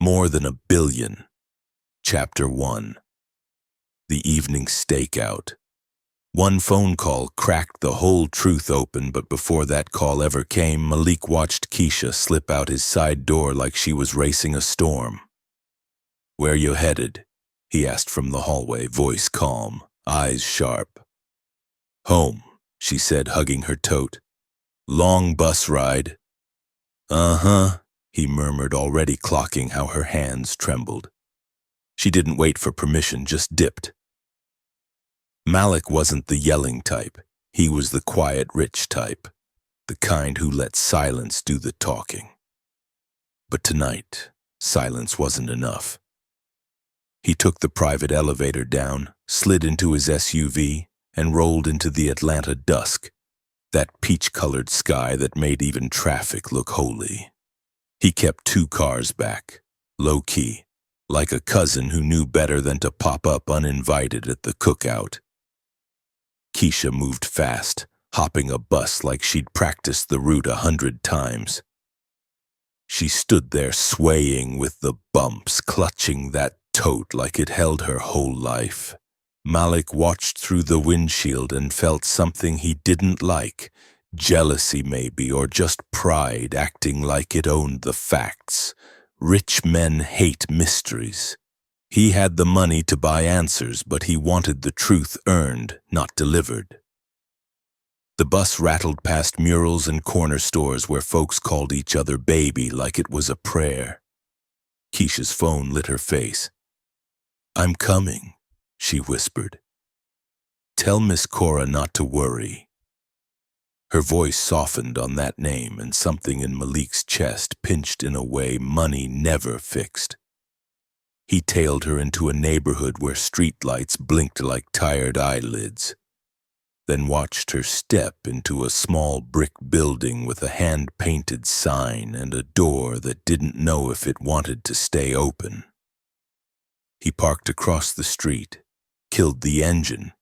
More than $1 billion. Chapter 1. The evening stakeout. One phone call cracked the whole truth open, but before that call ever came, Malik watched Keisha slip out his side door like she was racing a storm. "Where you headed?" he asked from the hallway, voice calm, eyes sharp. "Home," she said, hugging her tote. "Long bus ride?" "Uh-huh," he murmured, already clocking how her hands trembled. She didn't wait for permission, just dipped. Malik wasn't the yelling type. He was the quiet, rich type, the kind who let silence do the talking. But tonight, silence wasn't enough. He took the private elevator down, slid into his SUV, and rolled into the Atlanta dusk, that peach-colored sky that made even traffic look holy. He kept 2 cars back, low-key, like a cousin who knew better than to pop up uninvited at the cookout. Keisha moved fast, hopping a bus like she'd practiced the route 100 times. She stood there swaying with the bumps, clutching that tote like it held her whole life. Malik watched through the windshield and felt something he didn't like, jealousy maybe, or just pride acting like it owned the facts. Rich men hate mysteries. He had the money to buy answers, but he wanted the truth earned, not delivered. The bus rattled past murals and corner stores where folks called each other baby like it was a prayer. Keisha's phone lit her face. "I'm coming," she whispered. "Tell Miss Cora not to worry." Her voice softened on that name, and something in Malik's chest pinched in a way money never fixed. He tailed her into a neighborhood where streetlights blinked like tired eyelids, then watched her step into a small brick building with a hand-painted sign and a door that didn't know if it wanted to stay open. He parked across the street, killed the engine,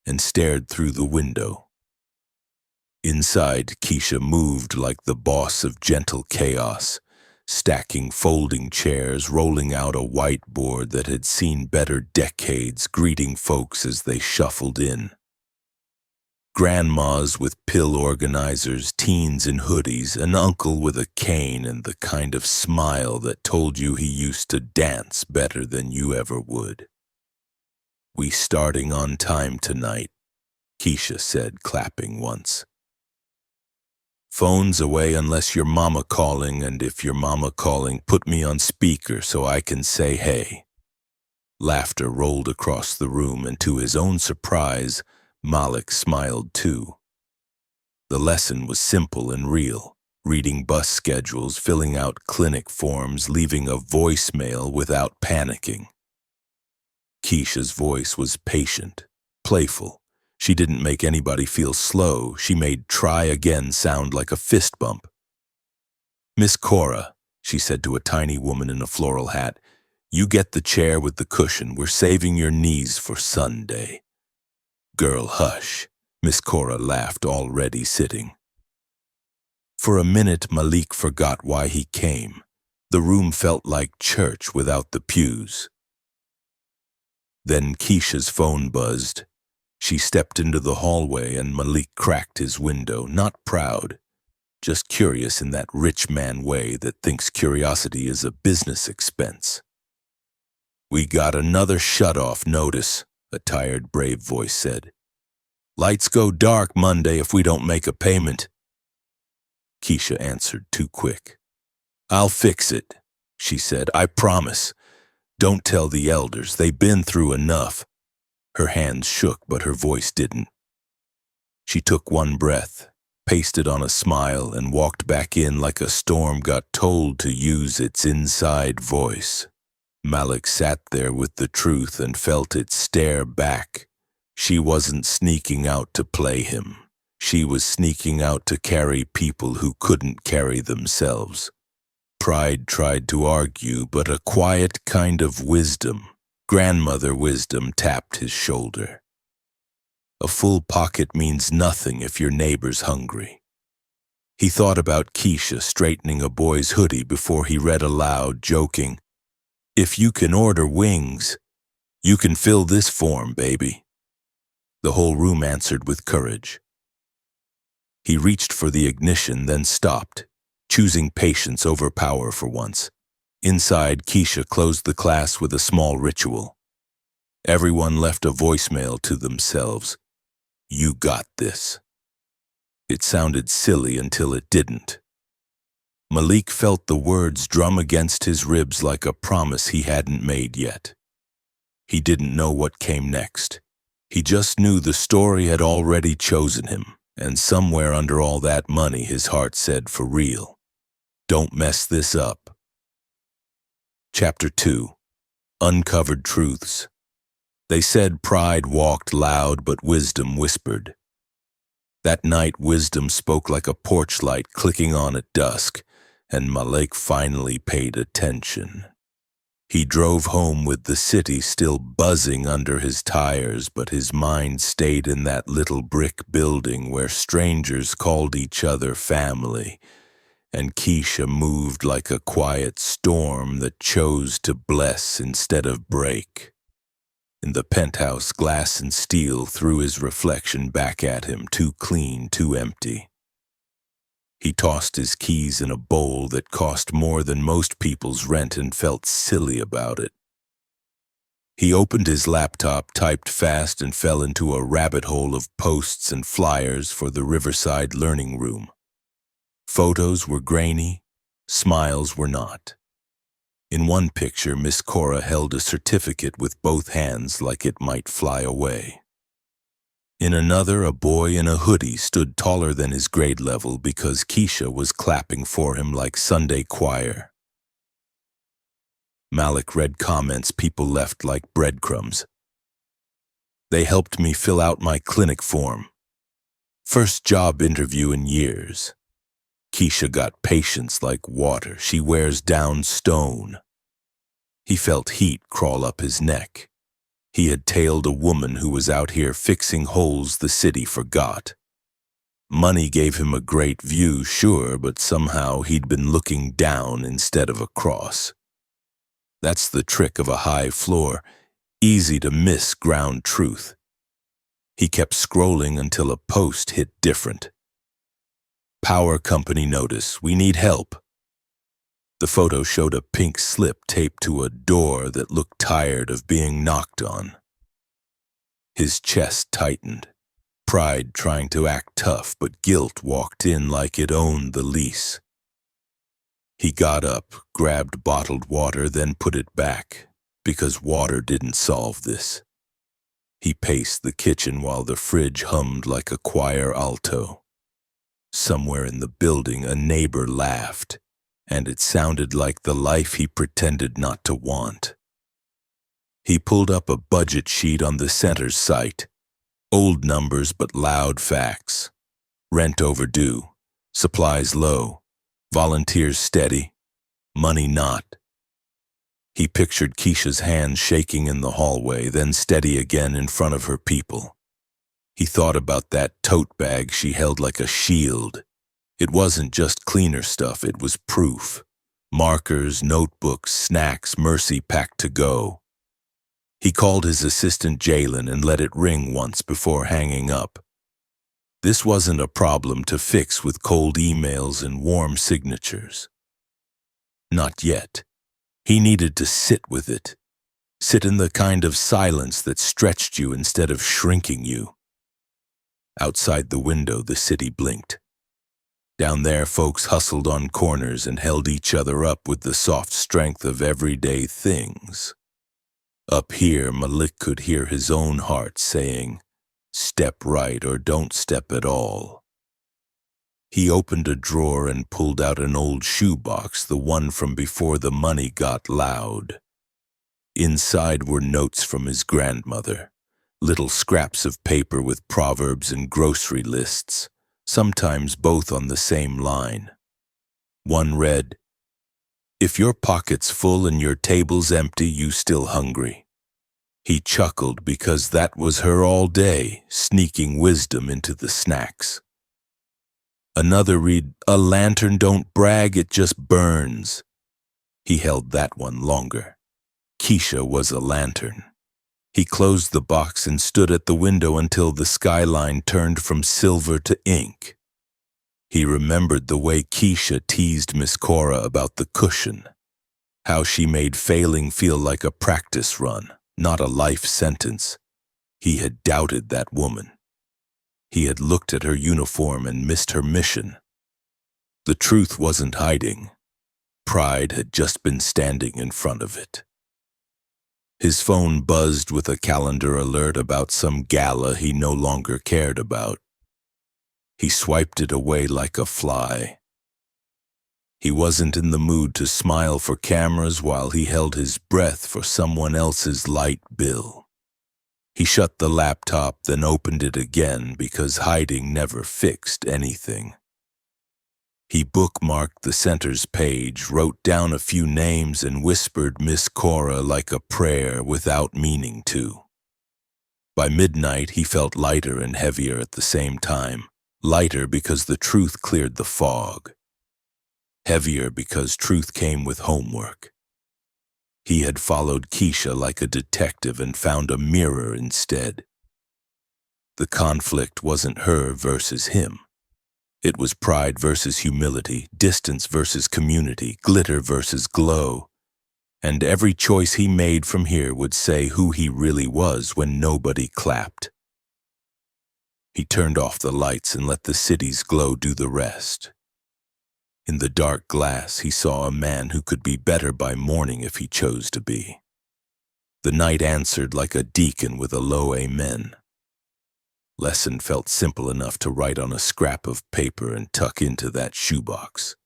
and stared through the window. Inside, Keisha moved like the boss of gentle chaos, stacking folding chairs, rolling out a whiteboard that had seen better decades, greeting folks as they shuffled in. Grandmas with pill organizers, teens in hoodies, an uncle with a cane, and the kind of smile that told you he used to dance better than you ever would. "We starting on time tonight," Keisha said, clapping once. "Phone's away unless your mama calling, and if your mama calling, put me on speaker so I can say hey." Laughter rolled across the room, and to his own surprise, Malik smiled too. The lesson was simple and real, reading bus schedules, filling out clinic forms, leaving a voicemail without panicking. Keisha's voice was patient, playful. She didn't make anybody feel slow. She made try again sound like a fist bump. "Miss Cora," she said to a tiny woman in a floral hat, "you get the chair with the cushion. We're saving your knees for Sunday." "Girl, hush," Miss Cora laughed, already sitting. For a minute, Malik forgot why he came. The room felt like church without the pews. Then Keisha's phone buzzed. She stepped into the hallway and Malik cracked his window, not proud, just curious in that rich man way that thinks curiosity is a business expense. "We got another shut-off notice," a tired, brave voice said. "Lights go dark Monday if we don't make a payment." Keisha answered too quick. "I'll fix it," she said. "I promise. Don't tell the elders. They've been through enough." Her hands shook, but her voice didn't. She took one breath, pasted on a smile, and walked back in like a storm got told to use its inside voice. Malik sat there with the truth and felt it stare back. She wasn't sneaking out to play him. She was sneaking out to carry people who couldn't carry themselves. Pride tried to argue, but a quiet kind of wisdom, grandmother wisdom, tapped his shoulder. A full pocket means nothing if your neighbor's hungry. He thought about Keisha straightening a boy's hoodie before he read aloud, joking, "If you can order wings, you can fill this form, baby." The whole room answered with courage. He reached for the ignition, then stopped, choosing patience over power for once. Inside, Keisha closed the class with a small ritual. Everyone left a voicemail to themselves. "You got this." It sounded silly until it didn't. Malik felt the words drum against his ribs like a promise he hadn't made yet. He didn't know what came next. He just knew the story had already chosen him, and somewhere under all that money his heart said, "For real, don't mess this up." Chapter 2. Uncovered Truths. They said pride walked loud, but wisdom whispered. That night, wisdom spoke like a porch light clicking on at dusk, and Malik finally paid attention. He drove home with the city still buzzing under his tires, but his mind stayed in that little brick building where strangers called each other family, and Keisha moved like a quiet storm that chose to bless instead of break. In the penthouse, glass and steel threw his reflection back at him, too clean, too empty. He tossed his keys in a bowl that cost more than most people's rent and felt silly about it. He opened his laptop, typed fast, and fell into a rabbit hole of posts and flyers for the Riverside Learning Room. Photos were grainy, smiles were not. In one picture, Miss Cora held a certificate with both hands like it might fly away. In another, a boy in a hoodie stood taller than his grade level because Keisha was clapping for him like Sunday choir. Malik read comments people left like breadcrumbs. "They helped me fill out my clinic form. First job interview in years. Keisha got patience like water. She wears down stone." He felt heat crawl up his neck. He had tailed a woman who was out here fixing holes the city forgot. Money gave him a great view, sure, but somehow he'd been looking down instead of across. That's the trick of a high floor, easy to miss ground truth. He kept scrolling until a post hit different. "Power company notice, we need help." The photo showed a pink slip taped to a door that looked tired of being knocked on. His chest tightened, pride trying to act tough, but guilt walked in like it owned the lease. He got up, grabbed bottled water, then put it back, because water didn't solve this. He paced the kitchen while the fridge hummed like a choir alto. Somewhere in the building, a neighbor laughed, and it sounded like the life he pretended not to want. He pulled up a budget sheet on the center's site. Old numbers but loud facts. Rent overdue, supplies low, volunteers steady, money not. He pictured Keisha's hands shaking in the hallway, then steady again in front of her people. He thought about that tote bag she held like a shield. It wasn't just cleaner stuff, it was proof. Markers, notebooks, snacks, mercy packed to go. He called his assistant Jalen and let it ring once before hanging up. This wasn't a problem to fix with cold emails and warm signatures. Not yet. He needed to sit with it. Sit in the kind of silence that stretched you instead of shrinking you. Outside the window, the city blinked. Down there, folks hustled on corners and held each other up with the soft strength of everyday things. Up here, Malik could hear his own heart saying, "Step right or don't step at all." He opened a drawer and pulled out an old shoebox, the one from before the money got loud. Inside were notes from his grandmother. Little scraps of paper with proverbs and grocery lists, sometimes both on the same line. One read, "If your pocket's full and your table's empty, you still hungry." He chuckled because that was her all day, sneaking wisdom into the snacks. Another read, "A lantern don't brag, it just burns." He held that one longer. Keisha was a lantern. He closed the box and stood at the window until the skyline turned from silver to ink. He remembered the way Keisha teased Miss Cora about the cushion, how she made failing feel like a practice run, not a life sentence. He had doubted that woman. He had looked at her uniform and missed her mission. The truth wasn't hiding. Pride had just been standing in front of it. His phone buzzed with a calendar alert about some gala he no longer cared about. He swiped it away like a fly. He wasn't in the mood to smile for cameras while he held his breath for someone else's light bill. He shut the laptop, then opened it again because hiding never fixed anything. He bookmarked the center's page, wrote down a few names, and whispered Miss Cora like a prayer without meaning to. By midnight, he felt lighter and heavier at the same time. Lighter because the truth cleared the fog. Heavier because truth came with homework. He had followed Keisha like a detective and found a mirror instead. The conflict wasn't her versus him. It was pride versus humility, distance versus community, glitter versus glow. And every choice he made from here would say who he really was when nobody clapped. He turned off the lights and let the city's glow do the rest. In the dark glass, he saw a man who could be better by morning if he chose to be. The night answered like a deacon with a low amen. Lesson felt simple enough to write on a scrap of paper and tuck into that shoebox.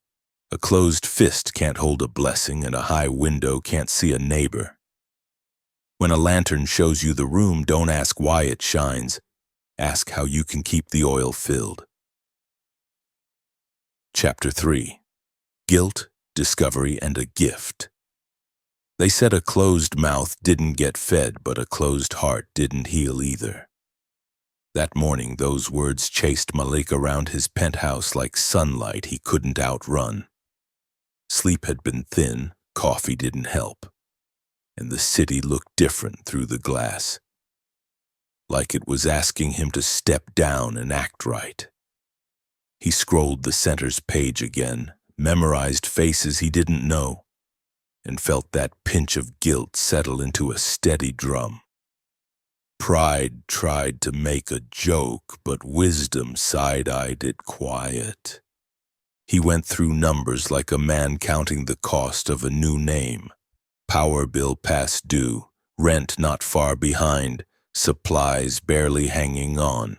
A closed fist can't hold a blessing, and a high window can't see a neighbor. When a lantern shows you the room, don't ask why it shines. Ask how you can keep the oil filled. Chapter 3. Guilt, Discovery, and a Gift. They said a closed mouth didn't get fed, but a closed heart didn't heal either. That morning, those words chased Malik around his penthouse like sunlight he couldn't outrun. Sleep had been thin, coffee didn't help, and the city looked different through the glass. Like it was asking him to step down and act right. He scrolled the center's page again, memorized faces he didn't know, and felt that pinch of guilt settle into a steady drum. Pride tried to make a joke, but wisdom side-eyed it quiet. He went through numbers like a man counting the cost of a new name. Power bill past due, rent not far behind, supplies barely hanging on.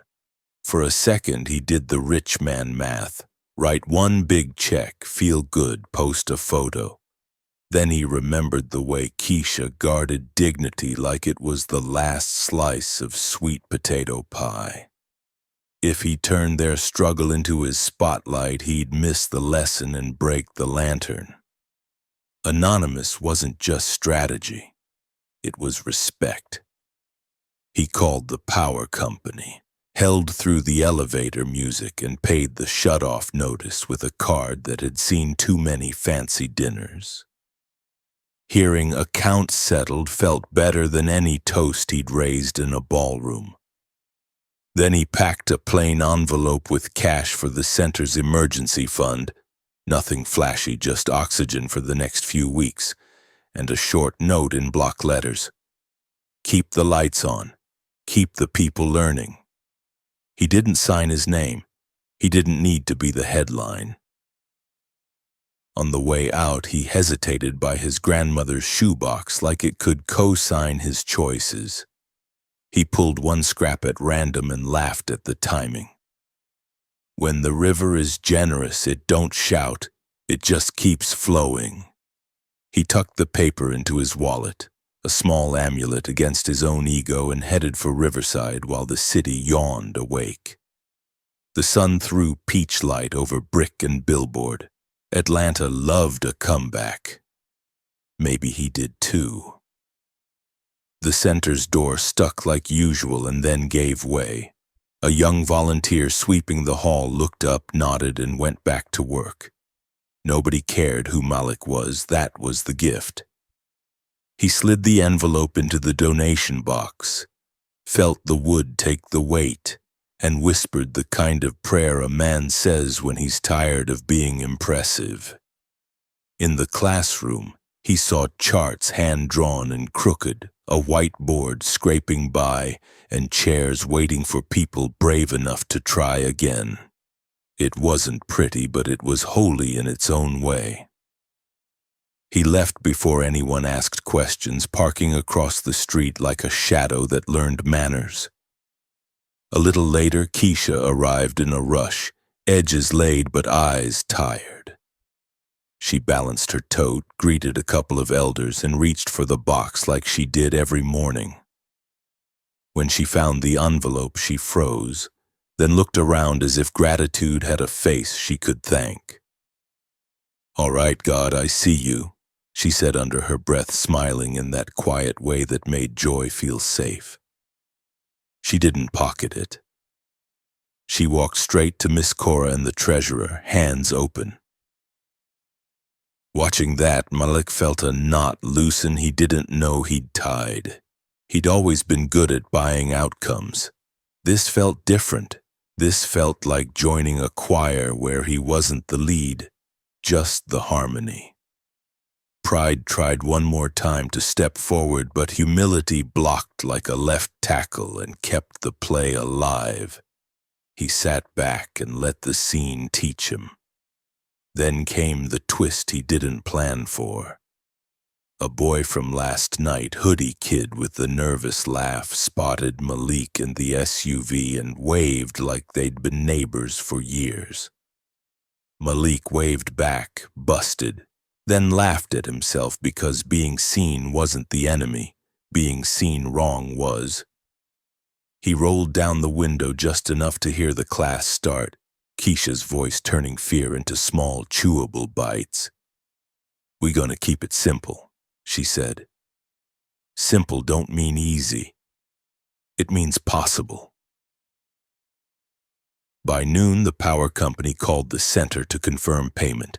For a second, he did the rich man math. Write one big check, feel good, post a photo. Then he remembered the way Keisha guarded dignity like it was the last slice of sweet potato pie. If he turned their struggle into his spotlight, he'd miss the lesson and break the lantern. Anonymous wasn't just strategy. It was respect. He called the power company, held through the elevator music, and paid the shut-off notice with a card that had seen too many fancy dinners. Hearing accounts settled felt better than any toast he'd raised in a ballroom. Then he packed a plain envelope with cash for the center's emergency fund, nothing flashy, just oxygen for the next few weeks, and a short note in block letters. Keep the lights on. Keep the people learning. He didn't sign his name. He didn't need to be the headline. On the way out, he hesitated by his grandmother's shoebox like it could co-sign his choices. He pulled one scrap at random and laughed at the timing. When the river is generous, it don't shout, it just keeps flowing. He tucked the paper into his wallet, a small amulet against his own ego, and headed for Riverside while the city yawned awake. The sun threw peach light over brick and billboard. Atlanta loved a comeback. Maybe he did too. The center's door stuck like usual and then gave way. A young volunteer sweeping the hall looked up, nodded, and went back to work. Nobody cared who Malik was, that was the gift. He slid the envelope into the donation box, felt the wood take the weight, and whispered the kind of prayer a man says when he's tired of being impressive. In the classroom, he saw charts hand-drawn and crooked, a whiteboard scraping by, and chairs waiting for people brave enough to try again. It wasn't pretty, but it was holy in its own way. He left before anyone asked questions, parking across the street like a shadow that learned manners. A little later, Keisha arrived in a rush, edges laid but eyes tired. She balanced her tote, greeted a couple of elders, and reached for the box like she did every morning. When she found the envelope, she froze, then looked around as if gratitude had a face she could thank. "All right, God, I see you," she said under her breath, smiling in that quiet way that made joy feel safe. She didn't pocket it. She walked straight to Miss Cora and the treasurer, hands open. Watching that, Malik felt a knot loosen he didn't know he'd tied. He'd always been good at buying outcomes. This felt different. This felt like joining a choir where he wasn't the lead, just the harmony. Pride tried one more time to step forward, but humility blocked like a left tackle and kept the play alive. He sat back and let the scene teach him. Then came the twist he didn't plan for. A boy from last night, hoodie kid with the nervous laugh, spotted Malik in the SUV and waved like they'd been neighbors for years. Malik waved back, busted, then laughed at himself because being seen wasn't the enemy. Being seen wrong was. He rolled down the window just enough to hear the class start, Keisha's voice turning fear into small, chewable bites. "We gonna keep it simple," she said. "Simple don't mean easy. It means possible." By noon, the power company called the center to confirm payment,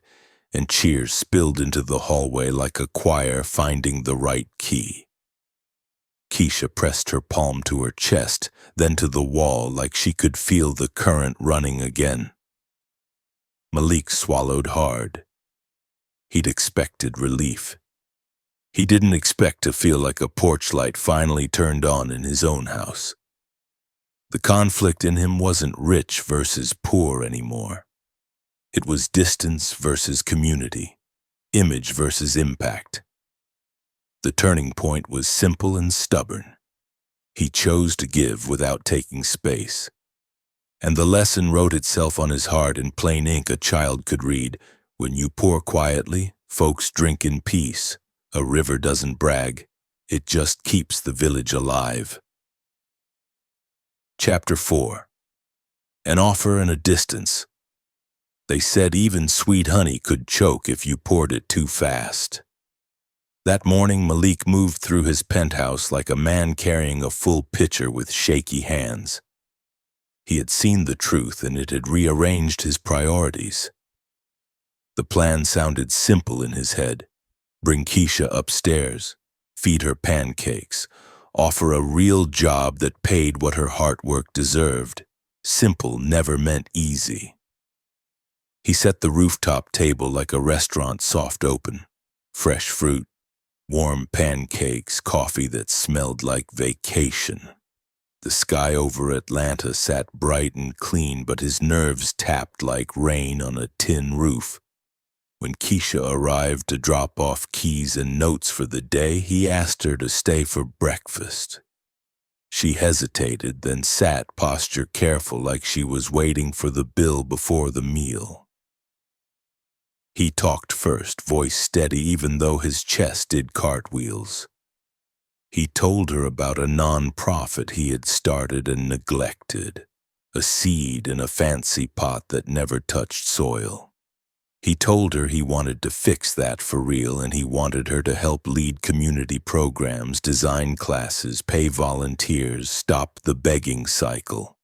and cheers spilled into the hallway like a choir finding the right key. Keisha pressed her palm to her chest, then to the wall like she could feel the current running again. Malik swallowed hard. He'd expected relief. He didn't expect to feel like a porch light finally turned on in his own house. The conflict in him wasn't rich versus poor anymore. It was distance versus community, image versus impact. The turning point was simple and stubborn. He chose to give without taking space. And the lesson wrote itself on his heart in plain ink a child could read. When you pour quietly, folks drink in peace. A river doesn't brag. It just keeps the village alive. Chapter 4. An offer and a distance. They said even sweet honey could choke if you poured it too fast. That morning, Malik moved through his penthouse like a man carrying a full pitcher with shaky hands. He had seen the truth, and it had rearranged his priorities. The plan sounded simple in his head. Bring Keisha upstairs, feed her pancakes, offer a real job that paid what her hard work deserved. Simple never meant easy. He set the rooftop table like a restaurant soft open. Fresh fruit, warm pancakes, coffee that smelled like vacation. The sky over Atlanta sat bright and clean, but his nerves tapped like rain on a tin roof. When Keisha arrived to drop off keys and notes for the day, he asked her to stay for breakfast. She hesitated, then sat, posture careful like she was waiting for the bill before the meal. He talked first, voice steady even though his chest did cartwheels. He told her about a non-profit he had started and neglected, a seed in a fancy pot that never touched soil. He told her he wanted to fix that for real, and he wanted her to help lead community programs, design classes, pay volunteers, stop the begging cycle.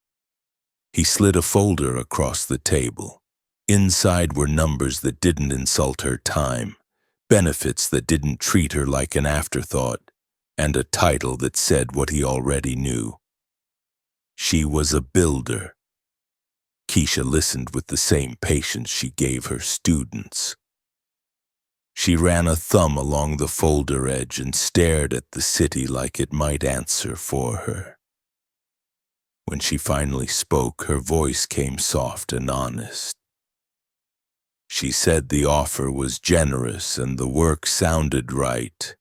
He slid a folder across the table. Inside were numbers that didn't insult her time, benefits that didn't treat her like an afterthought, and a title that said what he already knew. She was a builder. Keisha listened with the same patience she gave her students. She ran a thumb along the folder edge and stared at the city like it might answer for her. When she finally spoke, her voice came soft and honest. She said the offer was generous and the work sounded right,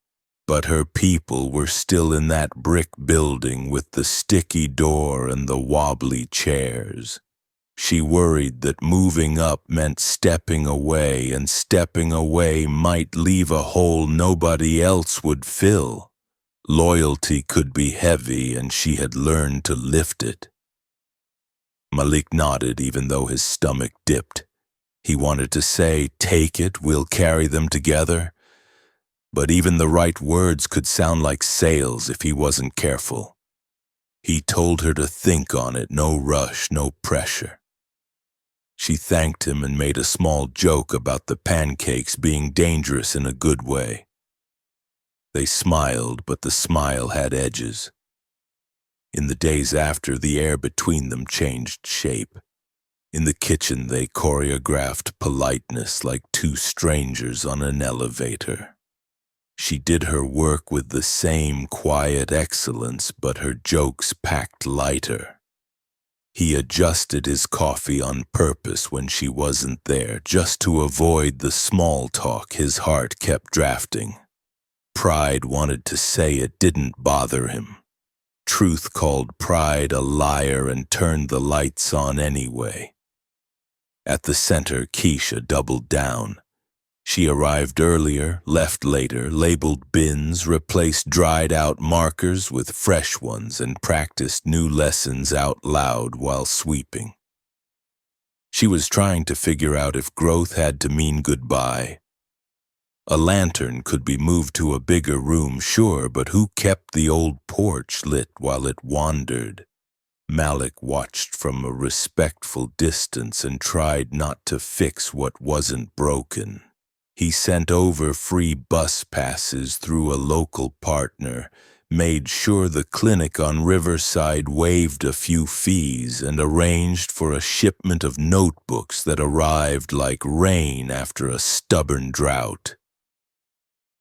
but her people were still in that brick building with the sticky door and the wobbly chairs. She worried that moving up meant stepping away, and stepping away might leave a hole nobody else would fill. Loyalty could be heavy, and she had learned to lift it. Malik nodded even though his stomach dipped. He wanted to say, "Take it, we'll carry them together." But even the right words could sound like sales if he wasn't careful. He told her to think on it, no rush, no pressure. She thanked him and made a small joke about the pancakes being dangerous in a good way. They smiled, but the smile had edges. In the days after, the air between them changed shape. In the kitchen, they choreographed politeness like two strangers on an elevator. She did her work with the same quiet excellence, but her jokes packed lighter. He adjusted his coffee on purpose when she wasn't there, just to avoid the small talk his heart kept drafting. Pride wanted to say it didn't bother him. Truth called pride a liar and turned the lights on anyway. At the center, Keisha doubled down. She arrived earlier, left later, labeled bins, replaced dried-out markers with fresh ones, and practiced new lessons out loud while sweeping. She was trying to figure out if growth had to mean goodbye. A lantern could be moved to a bigger room, sure, but who kept the old porch lit while it wandered? Malik watched from a respectful distance and tried not to fix what wasn't broken. He sent over free bus passes through a local partner, made sure the clinic on Riverside waived a few fees, and arranged for a shipment of notebooks that arrived like rain after a stubborn drought.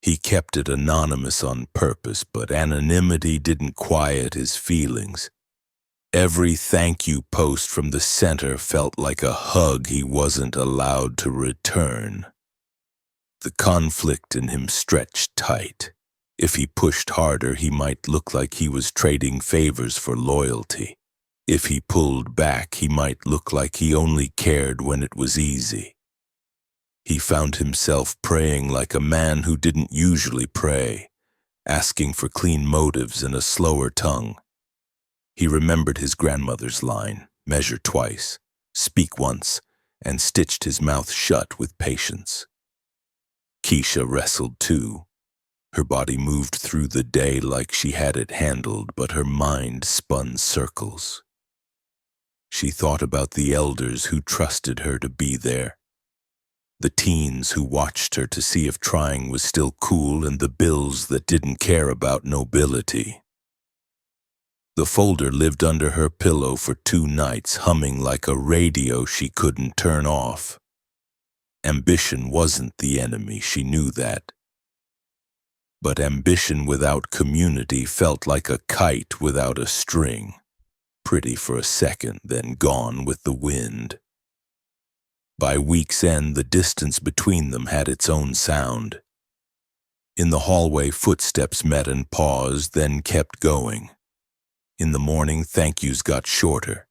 He kept it anonymous on purpose, but anonymity didn't quiet his feelings. Every thank you post from the center felt like a hug he wasn't allowed to return. The conflict in him stretched tight. If he pushed harder, he might look like he was trading favors for loyalty. If he pulled back, he might look like he only cared when it was easy. He found himself praying like a man who didn't usually pray, asking for clean motives and a slower tongue. He remembered his grandmother's line, measure twice, speak once, and stitched his mouth shut with patience. Keisha wrestled too. Her body moved through the day like she had it handled, but her mind spun circles. She thought about the elders who trusted her to be there, the teens who watched her to see if trying was still cool, and the bills that didn't care about nobility. The folder lived under her pillow for 2 nights, humming like a radio she couldn't turn off. Ambition wasn't the enemy, she knew that. But ambition without community felt like a kite without a string. Pretty for a second, then gone with the wind. By week's end, the distance between them had its own sound. In the hallway, footsteps met and paused, then kept going. In the morning, thank yous got shorter.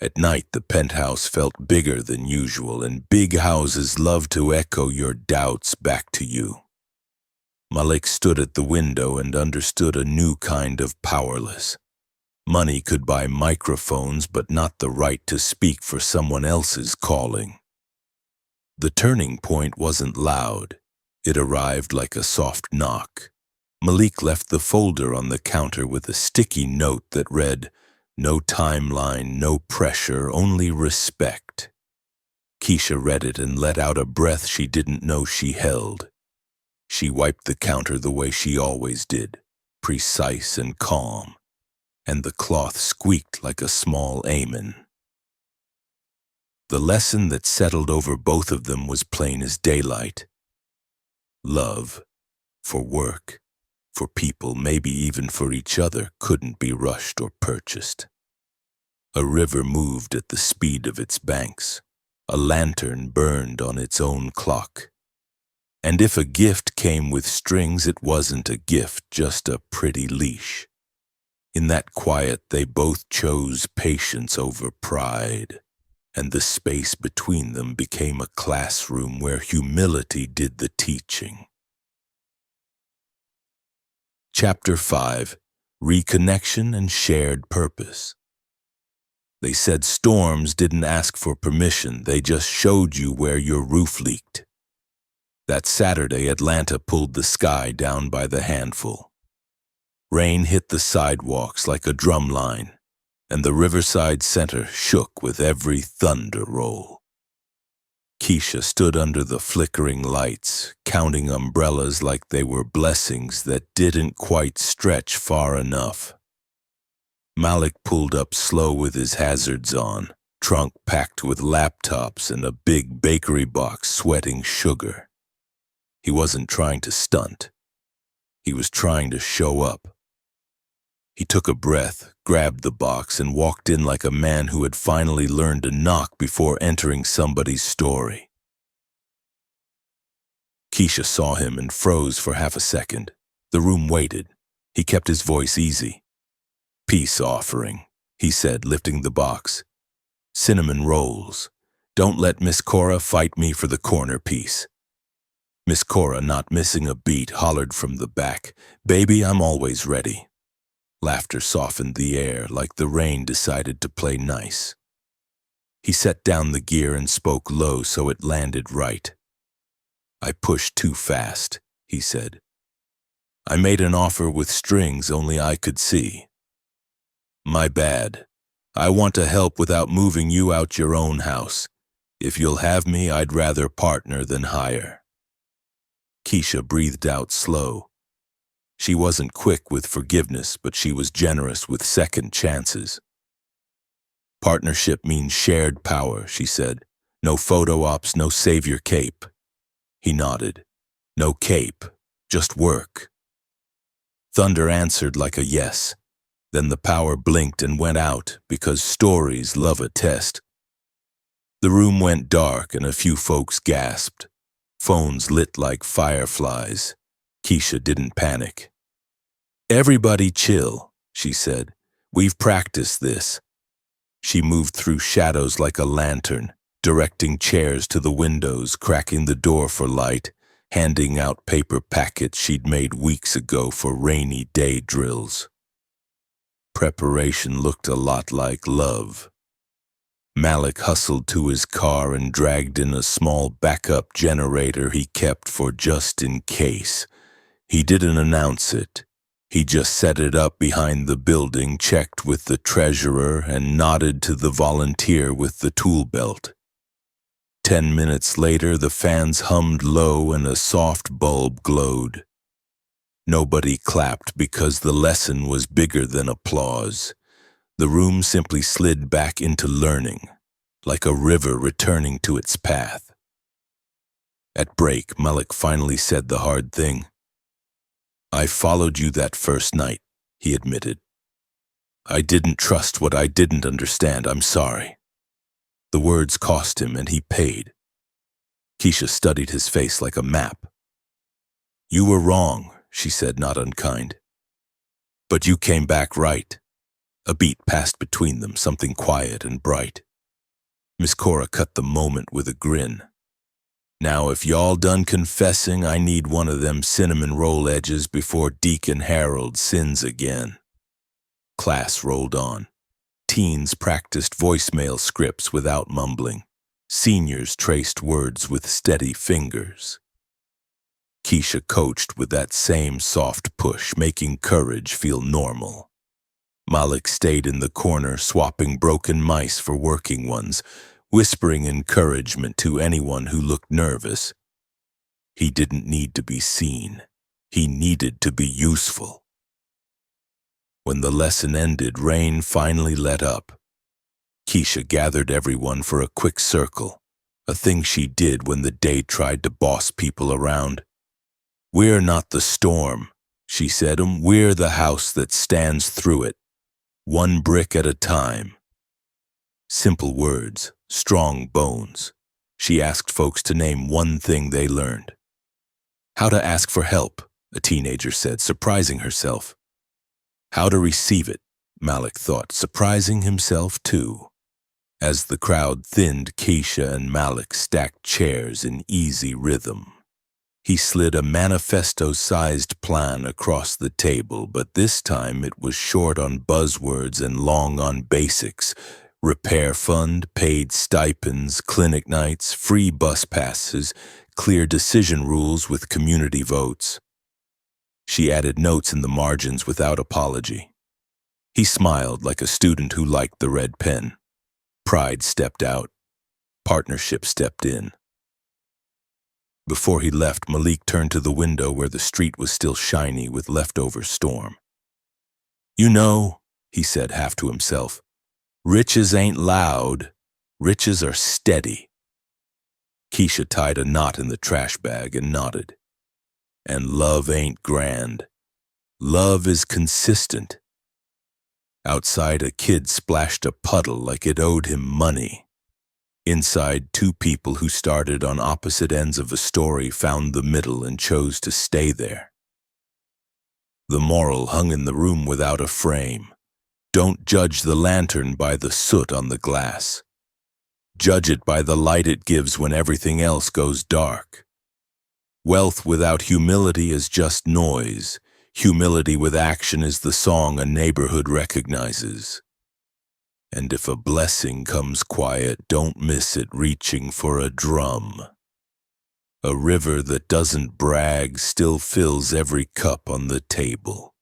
At night, the penthouse felt bigger than usual, and big houses love to echo your doubts back to you. Malik stood at the window and understood a new kind of powerless. Money could buy microphones, but not the right to speak for someone else's calling. The turning point wasn't loud. It arrived like a soft knock. Malik left the folder on the counter with a sticky note that read, No timeline, no pressure, only respect. Keisha read it and let out a breath she didn't know she held. She wiped the counter the way she always did, precise and calm, and the cloth squeaked like a small amen. The lesson that settled over both of them was plain as daylight. Love, for work, for people, maybe even for each other, couldn't be rushed or purchased. A river moved at the speed of its banks. A lantern burned on its own clock. And if a gift came with strings, it wasn't a gift, just a pretty leash. In that quiet, they both chose patience over pride, and the space between them became a classroom where humility did the teaching. Chapter 5: Reconnection and Shared Purpose. They said storms didn't ask for permission, they just showed you where your roof leaked. That Saturday, Atlanta pulled the sky down by the handful. Rain hit the sidewalks like a drum line, and the Riverside Center shook with every thunder roll. Keisha stood under the flickering lights, counting umbrellas like they were blessings that didn't quite stretch far enough. Malik pulled up slow with his hazards on, trunk packed with laptops and a big bakery box sweating sugar. He wasn't trying to stunt. He was trying to show up. He took a breath, grabbed the box, and walked in like a man who had finally learned to knock before entering somebody's story. Keisha saw him and froze for half a second. The room waited. He kept his voice easy. "Peace offering," he said, lifting the box. "Cinnamon rolls. Don't let Miss Cora fight me for the corner piece." Miss Cora, not missing a beat, hollered from the back, "Baby, I'm always ready." Laughter softened the air like the rain decided to play nice. He set down the gear and spoke low so it landed right. "I pushed too fast," he said. "I made an offer with strings only I could see. My bad. I want to help without moving you out your own house. If you'll have me, I'd rather partner than hire." Keisha breathed out slow. She wasn't quick with forgiveness, but she was generous with second chances. "Partnership means shared power," she said. "No photo ops, no savior cape." He nodded. "No cape, just work." Thunder answered like a yes. Then the power blinked and went out, because stories love a test. The room went dark and a few folks gasped. Phones lit like fireflies. Keisha didn't panic. "Everybody chill," she said. "We've practiced this." She moved through shadows like a lantern, directing chairs to the windows, cracking the door for light, handing out paper packets she'd made weeks ago for rainy day drills. Preparation looked a lot like love. Malik hustled to his car and dragged in a small backup generator he kept for just in case. He didn't announce it. He just set it up behind the building, checked with the treasurer, and nodded to the volunteer with the tool belt. 10 minutes later, the fans hummed low and a soft bulb glowed. Nobody clapped because the lesson was bigger than applause. The room simply slid back into learning, like a river returning to its path. At break, Malik finally said the hard thing. "I followed you that first night," he admitted. "I didn't trust what I didn't understand. I'm sorry." The words cost him, and he paid. Keisha studied his face like a map. "You were wrong," she said, not unkind. "But you came back right." A beat passed between them, something quiet and bright. Miss Cora cut the moment with a grin. "Now, if y'all done confessing, I need one of them cinnamon roll edges before Deacon Harold sins again." Class rolled on. Teens practiced voicemail scripts without mumbling. Seniors traced words with steady fingers. Keisha coached with that same soft push, making courage feel normal. Malik stayed in the corner, swapping broken mice for working ones, whispering encouragement to anyone who looked nervous. He didn't need to be seen. He needed to be useful. When the lesson ended, rain finally let up. Keisha gathered everyone for a quick circle, a thing she did when the day tried to boss people around. "We're not the storm," she said, "we're the house that stands through it, one brick at a time." Simple words, strong bones. She asked folks to name one thing they learned. How to ask for help, a teenager said, surprising herself. How to receive it, Malik thought, surprising himself too. As the crowd thinned, Keisha and Malik stacked chairs in easy rhythm. He slid a manifesto-sized plan across the table, but this time it was short on buzzwords and long on basics. Repair fund, paid stipends, clinic nights, free bus passes, clear decision rules with community votes. She added notes in the margins without apology. He smiled like a student who liked the red pen. Pride stepped out. Partnership stepped in. Before he left, Malik turned to the window where the street was still shiny with leftover storm. "You know," he said half to himself, "riches ain't loud. Riches are steady." Keisha tied a knot in the trash bag and nodded. "And love ain't grand. Love is consistent." Outside, a kid splashed a puddle like it owed him money. Inside, two people who started on opposite ends of a story found the middle and chose to stay there. The moral hung in the room without a frame. Don't judge the lantern by the soot on the glass. Judge it by the light it gives when everything else goes dark. Wealth without humility is just noise. Humility with action is the song a neighborhood recognizes. And if a blessing comes quiet, don't miss it reaching for a drum. A river that doesn't brag still fills every cup on the table.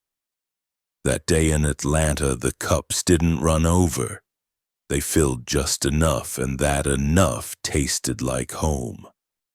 That day in Atlanta, the cups didn't run over. They filled just enough, and that enough tasted like home.